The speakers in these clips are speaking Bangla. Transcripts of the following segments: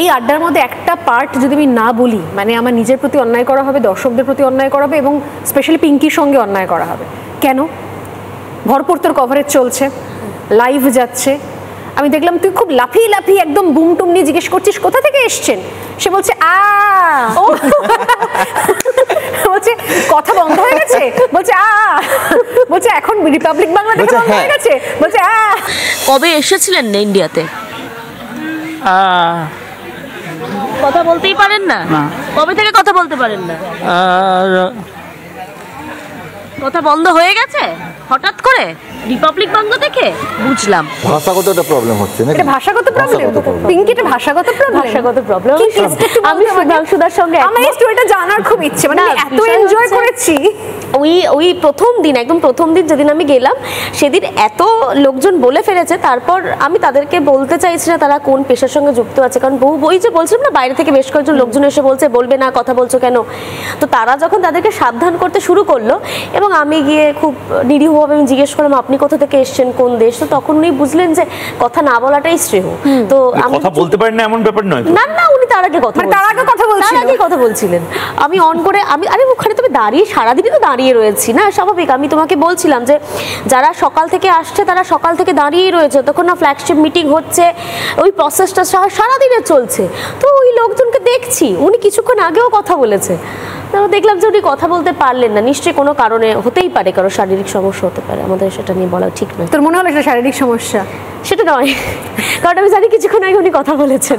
এই আড্ডার মধ্যে একটা পার্ট যদি আমি না বলি, মানে আমার নিজের প্রতি অন্যায় করা হবে, দর্শকদের প্রতি অন্যায় করা হবে, এবং স্পেশালি পিঙ্কির সঙ্গে অন্যায় করা হবে। কেন? ভরপুর তোর কভারেজ চলছে, লাইভ যাচ্ছে, আমি দেখলাম তুই খুব লাফিয়ে লাফিয়ে একদম বুমটুম নিয়ে জিজ্ঞেস করছিস কোথা থেকে এসছেন। সে বলছে বলছে কথা বন্ধ হয়ে গেছে, বলছে বলছে এখন রিপাবলিক বাংলা থেকে বন্ধ হয়ে গেছে, বলছে কবে এসেছিলেন ইন্ডিয়াতে? কথা বলতেই পারেন না? কবে থেকে কথা বলতে পারেন না? কথা বন্ধ হয়ে গেছে হঠাৎ করে রিপাবলিক বাংলা থেকে? বুঝলাম, ভাষাগত একটা প্রবলেম হচ্ছে না? এটা ভাষাগত প্রবলেম পিঙ্কি, এটা ভাষাগত প্রবলেম। ভাষাগত প্রবলেম। আমি সুধাংশুদার সঙ্গে আমার এই স্টোরিটা জানার খুব ইচ্ছে, মানে এত এনজয় করেছি। ওই প্রথম দিন, একদম প্রথম দিন যেদিন আমি গেলাম, সেদিন এত লোকজন বলে ফেলেছে, তারপর আমি তাদেরকে বলতে চাইছি না তারা কোন পেশার সঙ্গে যুক্ত আছে, কারণ বহু বই যে বলছিলাম না, বাইরে থেকে বেশ কয়েকজন লোকজন এসে বলছে বলবে না, কথা বলছো কেন। তো তারা যখন তাদেরকে সাবধান করতে শুরু করলো, এবং আমি গিয়ে খুব নিরীহভাবে আমি জিজ্ঞেস করলাম আপনি কোথা থেকে এসেছেন, কোন দেশ, তো তখন উনি বুঝলেন যে কথা না বলাটাই শ্রেয়। তো আমি কথা বলতে পারেন না এমন ব্যাপার নয়, না না, উনি তার আগে কথা বলছিলেন। আমি অন করে আরে ওখানে তুমি দাঁড়িয়ে সারাদিনই তো দাঁড়িয়ে রয়েছি না, স্বাভাবিক। আমি তোমাকে বলছিলাম যে যারা সকাল থেকে আসছে তারা সকাল থেকে দাঁড়িয়েই রয়েছে, তখন না ফ্ল্যাগশিপ মিটিং হচ্ছে, ওই প্রসেসটা সারাদিনে চলছে। তো ওই লোকজনকে দেখছি, উনি কিছুক্ষণ আগেও কথা বলেছে, দেখলাম যে উনি কথা বলতে পারলেন না, নিশ্চয়ই কোনো কারণে হতেই পারে, কারো শারীরিক সমস্যা হতে পারে, আমাদের সেটা নিয়ে বলা ঠিক নয়। তোর মনে হলো এটা শারীরিক সমস্যা? সেটা নয়, কারণ আমি জানি কিছুক্ষণ আগে উনি কথা বলেছেন,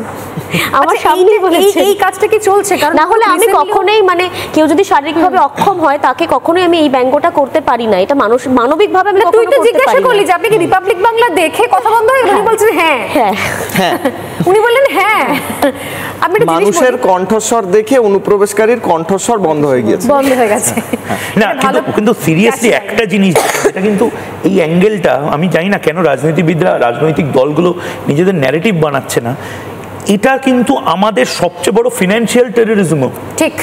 আমার সামনে বলেছেন। এই কাজটা কি চলছে? কারণ না হলে আমি কখনোই, মানে কেউ যদি শারীরিকভাবে অক্ষম হয় তাকে কখনোই আমি এই ব্যঙ্গটা করতে পারি না, এটা মানবিকভাবে আমি কখনো করতে পারি না। তুই তো জিজ্ঞাসা করলি যে আপনি কি রিপাবলিক বাংলা দেখে কথা বন্ধ হয়ে গেল? উনি বলছেন হ্যাঁ হ্যাঁ, উনি বললেন হ্যাঁ। মানুষের কণ্ঠস্বর দেখে অনুপ্রবেশকারীর কণ্ঠস্বর বন্ধ হয়ে গেছে। না কিন্তু সিরিয়াসলি একটা জিনিস, এটা কিন্তু এই অ্যাঙ্গেলটা আমি জানি না কেন রাজনীতিবিদরা, রাজনৈতিক দলগুলো নিজেদের ন্যারেটিভ বানাচ্ছে না। এটা কিন্তু আমাদের সবচেয়ে বড় ফিনান্সিয়াল টেররিজম। ঠিক,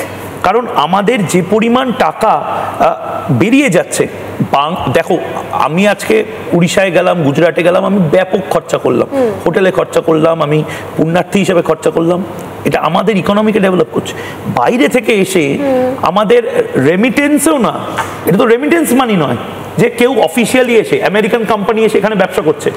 কারণ আমাদের যে পরিমাণ টাকা বেরিয়ে যাচ্ছে, দেখো আমি আজকে উড়িষ্যায় গেলাম, গুজরাটে গেলাম, আমি ব্যাপক খরচা করলাম, হোটেলে খরচা করলাম, আমি পুণ্যার্থী হিসেবে খরচা করলাম, এটা আমাদের ইকোনমিকে ডেভেলপ করছে। বাইরে থেকে এসে আমাদের রেমিটেন্সও না, এটা তো রেমিটেন্স মানি নয় যে কেউ অফিসিয়ালি এসে আমেরিকান কোম্পানি এসে এখানে ব্যবসা করছে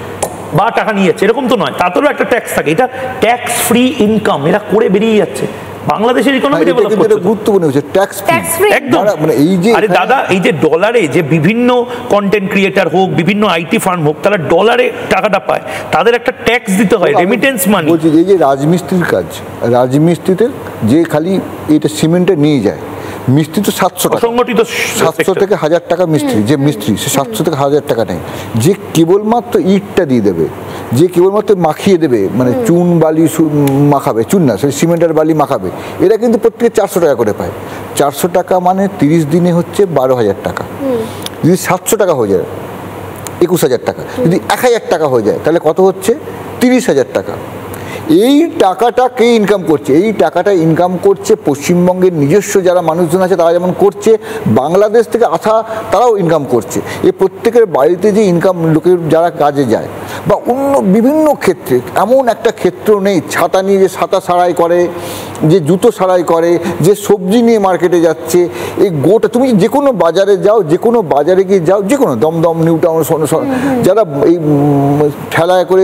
বা টাকা নিয়ে যাচ্ছে, এরকম তো নয়, তাতেও একটা ট্যাক্স থাকে, এটা ট্যাক্স ফ্রি ইনকাম, এরা করে বেরিয়ে যাচ্ছে। বাংলাদেশের ইকোনমি ডেভেলপ করছে, গুরুত্বপূর্ণ হচ্ছে ট্যাক্স ফ্রি একদম। মানে এই যে আরে দাদা, এই যে ডলারে যে বিভিন্ন কন্টেন্ট ক্রিয়েটার হোক, বিভিন্ন আইটি ফার্ম হোক, তারা ডলারে টাকাটা পায়, তাদের একটা ট্যাক্স দিতে হয়, রেমিটেন্স মানি। বলছি এই যে রাজমিস্ত্রির কাজ, রাজমিস্ত্রিতে যে খালি এটা সিমেন্টে নিয়ে যায়, মিস্ত্রি তো 700 টাকা, 700 থেকে 1000 টাকা মিস্ত্রি, যে মিস্ত্রি সে 700 থেকে 1000 টাকা নেয়, যে কেবলমাত্র ইটটা দিয়ে দেবে, যে কেবলমাত্র মাখিয়ে দেবে, মানে চুন বালি মাখাবে, চুন না সেই সিমেন্টের বালি মাখাবে, এরা কিন্তু প্রত্যেকে 400 টাকা করে পায়। 400 টাকা মানে 30 দিনে হচ্ছে 12,000 টাকা। যদি 700 টাকা হয়ে যায় 21,000 টাকা, যদি 1000 টাকা হয়ে যায় তাহলে কত হচ্ছে? 30,000 টাকা। এই টাকাটা কে ইনকাম করছে? এই টাকাটা ইনকাম করছে পশ্চিমবঙ্গের নিজস্ব যারা মানুষজন আছে তারা যেমন করছে, বাংলাদেশ থেকে আসা তারাও ইনকাম করছে। এই প্রত্যেকের বাড়িতে যে ইনকাম, লোকের যারা কাজে যায় বা অন্য বিভিন্ন ক্ষেত্রে, এমন একটা ক্ষেত্র নেই ছাতা নিয়ে যে ছাতা সারাই করে, যে জুতো সারাই করে, যে সবজি নিয়ে মার্কেটে যাচ্ছে, এই গোটা তুমি যে কোনো বাজারে যাও, যে কোনো বাজারে গিয়ে যাও, যে কোনো দমদম, নিউ টাউন, যারা এই ঠেলায় করে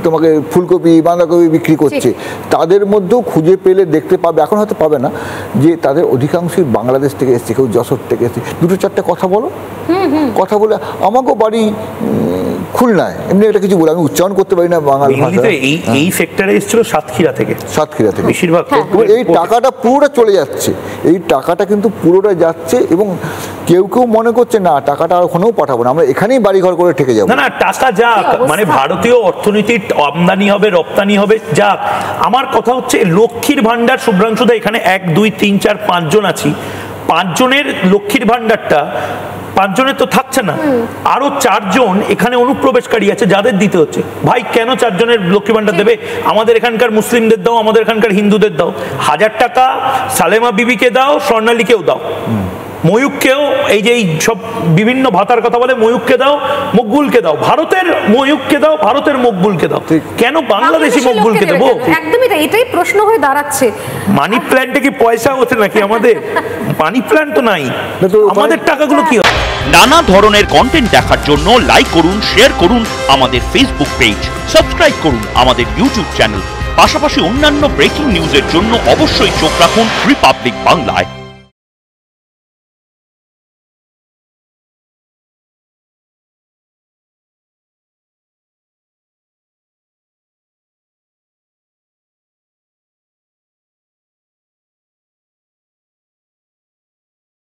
তোমাকে ফুলকপি, বাঁধাকপি বিক্রি করছে, তাদের মধ্যেও খুঁজে পেলে দেখতে পাবে, এখন হয়তো পাবে না, যে তাদের অধিকাংশই বাংলাদেশ থেকে এসছে, কেউ যশোর থেকে এসছে। দুটো চারটে কথা বলো, কথা বলে আমাকেও বাড়ি খুলনায়, এমনি একটা কিছু বলে আমি উচ্চারণ করতে পারি না বাংলা ভাষা। এই সেক্টরে এসেছিল সাতক্ষীরা থেকে বেশিরভাগ। এই টাকাটা পুরোটা চলে যাচ্ছে, এই টাকাটা কিন্তু পুরোটা যাচ্ছে, এবং কেউ কেউ মনে করছে না টাকাটা আর ওখানেও পাঠাবো না, আমরা এখানেই বাড়িঘর করে ঠেকে যাবো। না না, টাকা যাক, মানে ভারতীয় অর্থনীতির আমদানি হবে, রপ্তানি হবে, যাক। আমার কথা হচ্ছে লক্ষ্মীর ভান্ডার, শুভ্রাংশুদা এখানে 1 2 3 4 5 জন আছি, 5 জনের লক্ষ্মীর ভান্ডারটা 5 জনের তো থাকছে না, আরো 4 জন এখানে অনুপ্রবেশকারী আছে যাদের দিতে হচ্ছে। ভাই কেন 4 জনের লক্ষ্মী ভান্ডার দেবে? আমাদের এখানকার মুসলিমদের দাও, আমাদের এখানকার হিন্দুদের দাও, 1000 টাকা সালেমা বিবিকে দাও, স্বর্ণালীকেও দাও, ময়ূককেও এই যে এই সব বিভিন্ন ভাতার কথা বলে, ময়ূককে দাও, মকবুলকে দাও, ভারতের ময়ূককে দাও, ভারতের মকবুলকে দাও, কেন বাংলাদেশি মকবুলকে দেবো? একদমই তাই, এটাই প্রশ্ন হয়ে দাঁড়াচ্ছে। মানি প্ল্যান্টে কি পয়সা হচ্ছে নাকি আমাদের? মানি প্ল্যান্ট তো নাই, আমাদের টাকাগুলো কি হবে? নানা ধরনের কন্টেন্ট দেখার জন্য লাইক করুন, শেয়ার করুন আমাদের ফেসবুক পেজ, সাবস্ক্রাইব করুন আমাদের ইউটিউব চ্যানেল। পাশাপাশি অন্যান্য ব্রেকিং নিউজের জন্য অবশ্যই চোখ রাখুন রিপাবলিক বাংলায়।